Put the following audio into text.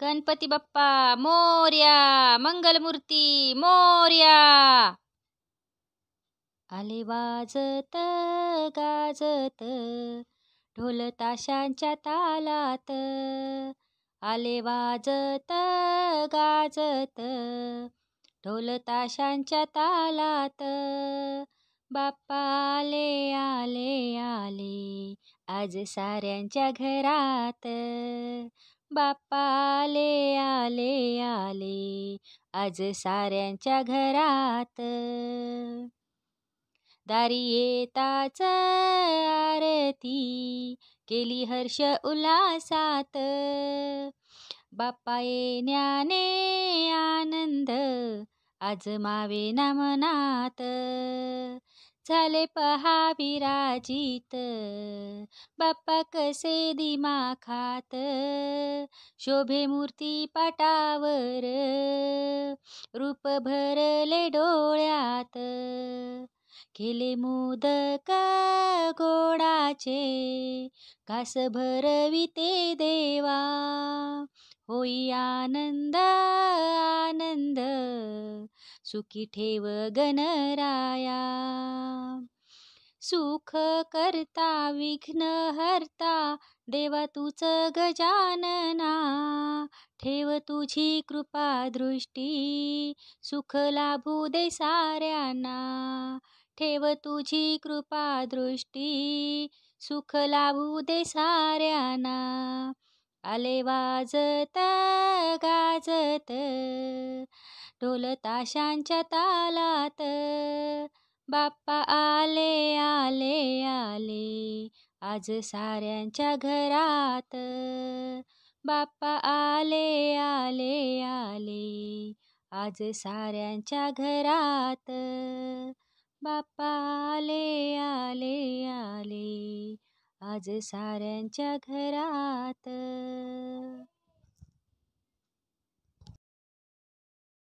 गणपती बाप्पा मोरया, मंगलमूर्ती मोरया. आले वाजत गाजत ढोल ताशांच्या तालात. आले वाजत गाजत ढोल ताशांच्या तालात. बाप्पा आले आले आले आज साऱ्यांच्या घरात. बाप्पा आले आले आले आज साऱ्यांच्या घरात. दारी येताच आरती केली हर्ष उल्हासात. बाप्पा येण्याने आनंद आज मावेना मनात. झाले पहा विराजित बाप्पा कसे दिमाखात. शोभे मूर्ती पाटावर रूप भरले डोळ्यात. केले मोदक गोडाचे घास भरविते देवा. होई आनंद आनंद सुखी ठेव गणराया. सुख करता विघ्न हरता देवा तूच गजानना. ठेव तुझी कृपा दृष्टी सुख लाभू दे साऱ्यांना. ठेव तुझी कृपा दृष्टी सुख लाभू दे साऱ्यांना. आले वाजत गाजत ढोल ताशांच्या तालात. बाप्पा आले आले आले आज साऱ्यांच्या घरात. बाप्पा आले आले आले आज साऱ्यांच्या घरात. बाप्पा आले आले आले आज साऱ्यांच्या घरात.